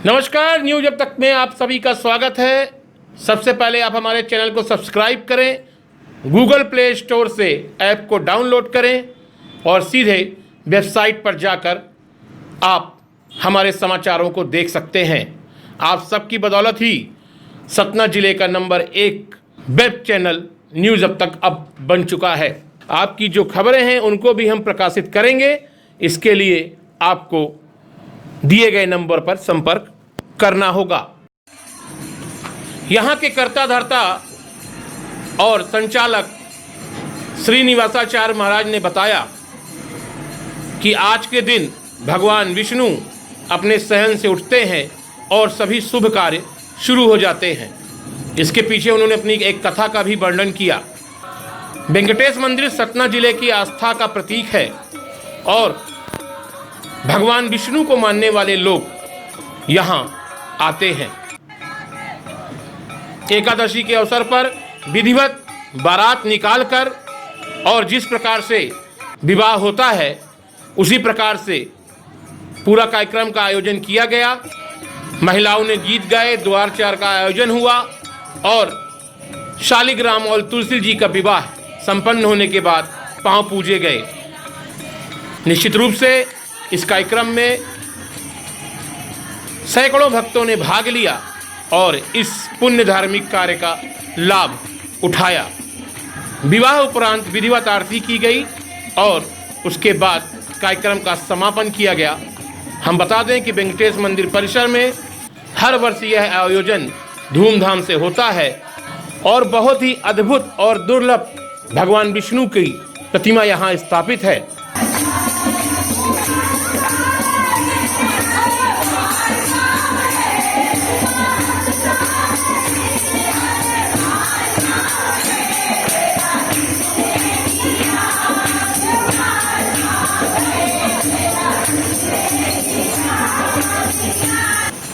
नमस्कार, न्यूज अब तक में आप सभी का स्वागत है। सबसे पहले आप हमारे चैनल को सब्सक्राइब करें, गूगल प्ले स्टोर से ऐप को डाउनलोड करें और सीधे वेबसाइट पर जाकर आप हमारे समाचारों को देख सकते हैं। आप सबकी बदौलत ही सतना जिले का नंबर 1 वेब चैनल न्यूज अब तक अब बन चुका है। आपकी जो खबरें हैं उनको भी हम प्रकाशित करेंगे। इसके लिए आपको दिए गए नंबर पर संपर्क करना होगा। यहाँ के कर्ता धर्ता और संचालक श्रीनिवासाचार्य महाराज ने बताया कि आज के दिन भगवान विष्णु अपने शयन से उठते हैं और सभी शुभ कार्य शुरू हो जाते हैं। इसके पीछे उन्होंने अपनी एक कथा का भी वर्णन किया। वेंकटेश मंदिर सतना जिले की आस्था का प्रतीक है और भगवान विष्णु को मानने वाले लोग यहाँ आते हैं। एकादशी के अवसर पर विधिवत बारात निकालकर और जिस प्रकार से विवाह होता है उसी प्रकार से पूरा कार्यक्रम का आयोजन किया गया। महिलाओं ने गीत गाए, द्वार चार का आयोजन हुआ और शालिग्राम और तुलसी जी का विवाह संपन्न होने के बाद पांव पूजे गए। निश्चित रूप से इस कार्यक्रम में सैकड़ों भक्तों ने भाग लिया और इस पुण्य धार्मिक कार्य का लाभ उठाया। विवाह उपरांत विधिवत आरती की गई और उसके बाद कार्यक्रम का समापन किया गया। हम बता दें कि वेंकटेश मंदिर परिसर में हर वर्ष यह आयोजन धूमधाम से होता है और बहुत ही अद्भुत और दुर्लभ भगवान विष्णु की प्रतिमा यहाँ स्थापित है।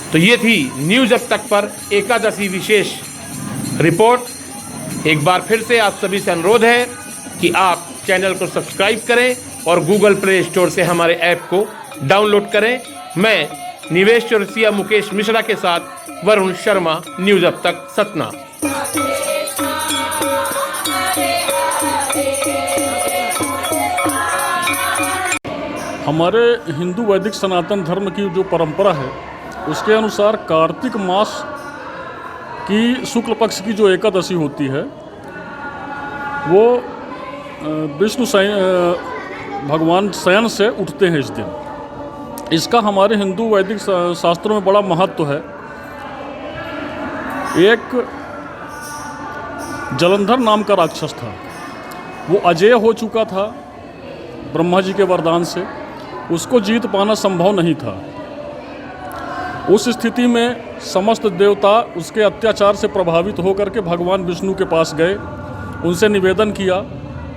तो ये थी न्यूज अब तक पर एकादशी विशेष रिपोर्ट। एक बार फिर से आप सभी से अनुरोध है कि आप चैनल को सब्सक्राइब करें और गूगल प्ले स्टोर से हमारे ऐप को डाउनलोड करें। मैं निवेश चौरसिया मुकेश मिश्रा के साथ वरुण शर्मा, न्यूज अब तक सतना। हमारे हिंदू वैदिक सनातन धर्म की जो परंपरा है उसके अनुसार कार्तिक मास की शुक्ल पक्ष की जो एकादशी होती है वो विष्णु भगवान शयन से उठते हैं इस दिन। इसका हमारे हिंदू वैदिक शास्त्रों में बड़ा महत्व है। एक जलंधर नाम का राक्षस था, वो अजेय हो चुका था ब्रह्मा जी के वरदान से, उसको जीत पाना संभव नहीं था। उस स्थिति में समस्त देवता उसके अत्याचार से प्रभावित होकर के भगवान विष्णु के पास गए, उनसे निवेदन किया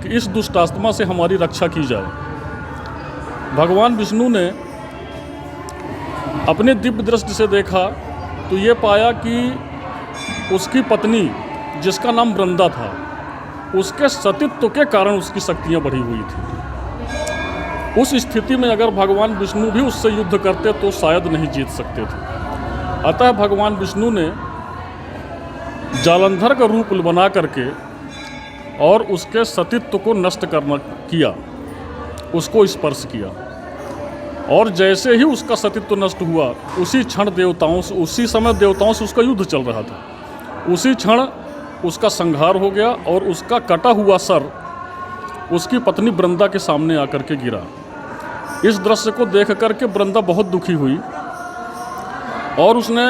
कि इस दुष्ट आत्मा से हमारी रक्षा की जाए। भगवान विष्णु ने अपने दिव्य दृष्टि से देखा तो ये पाया कि उसकी पत्नी जिसका नाम वृंदा था उसके सतीत्व के कारण उसकी शक्तियाँ बढ़ी हुई थी। उस स्थिति में अगर भगवान विष्णु भी उससे युद्ध करते तो शायद नहीं जीत सकते थे। अतः भगवान विष्णु ने जालंधर का रूप बना करके और उसके सतीत्व को नष्ट किया, उसको स्पर्श किया और जैसे ही उसका सतीत्व नष्ट हुआ उसी क्षण उसी समय देवताओं से उसका युद्ध चल रहा था। उसी क्षण उसका संहार हो गया और उसका कटा हुआ सर उसकी पत्नी वृंदा के सामने आकर के गिरा। इस दृश्य को देख करके वृंदा बहुत दुखी हुई और उसने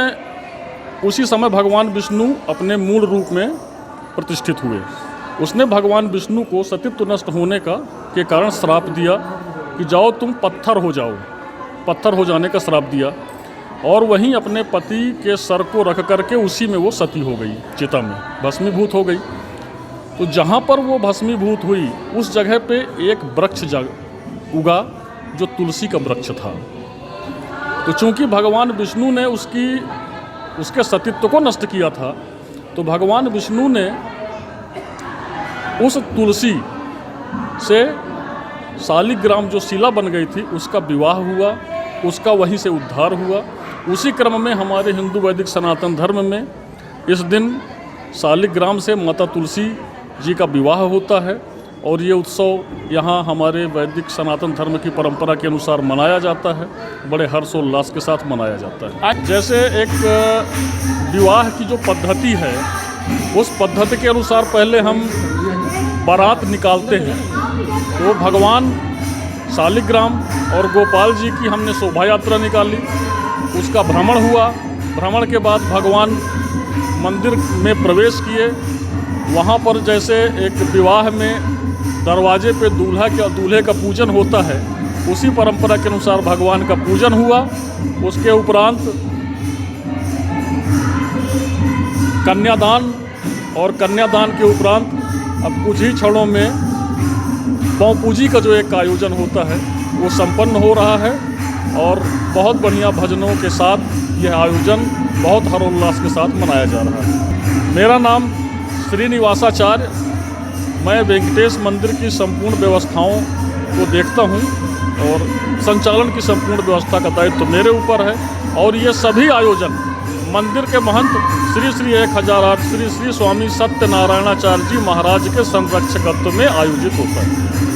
उसी समय भगवान विष्णु अपने मूल रूप में प्रतिष्ठित हुए। उसने भगवान विष्णु को सतीत्व नष्ट होने के कारण श्राप दिया कि जाओ तुम पत्थर हो जाओ, पत्थर हो जाने का श्राप दिया और वहीं अपने पति के सर को रख करके उसी में वो सती हो गई, चिता में भस्मीभूत हो गई। तो जहाँ पर वो भस्मीभूत हुई उस जगह पे एक वृक्ष उगा जो तुलसी का वृक्ष था। तो चूंकि भगवान विष्णु ने उसके सतीत्व को नष्ट किया था तो भगवान विष्णु ने उस तुलसी से शालिग्राम जो शिला बन गई थी उसका विवाह हुआ, उसका वहीं से उद्धार हुआ। उसी क्रम में हमारे हिंदू वैदिक सनातन धर्म में इस दिन शालिग्राम से माता तुलसी जी का विवाह होता है और ये उत्सव यहाँ हमारे वैदिक सनातन धर्म की परंपरा के अनुसार मनाया जाता है, बड़े हर्षोल्लास के साथ मनाया जाता है। जैसे एक विवाह की जो पद्धति है, उस पद्धति के अनुसार पहले हम बारात निकालते हैं। तो भगवान शालिग्राम और गोपाल जी की हमने शोभा यात्रा निकाली, उसका भ्रमण हुआ। भ्रमण के बाद भगवान मंदिर में प्रवेश किए। वहाँ पर जैसे एक विवाह में दरवाजे पे दूल्हे का पूजन होता है, उसी परंपरा के अनुसार भगवान का पूजन हुआ। उसके उपरांत कन्यादान, और कन्यादान के उपरांत अब कुछ ही क्षणों में पौ पूजी का जो एक आयोजन होता है वो संपन्न हो रहा है और बहुत बढ़िया भजनों के साथ यह आयोजन बहुत हर्षोल्लास के साथ मनाया जा रहा है। मेरा नाम श्रीनिवासाचार्य, मैं वेंकटेश मंदिर की संपूर्ण व्यवस्थाओं को देखता हूं और संचालन की संपूर्ण व्यवस्था का दायित्व मेरे ऊपर है। और ये सभी आयोजन मंदिर के महंत श्री श्री 1008 श्री श्री स्वामी सत्यनारायणाचार्य जी महाराज के संरक्षकत्व में आयोजित होता है।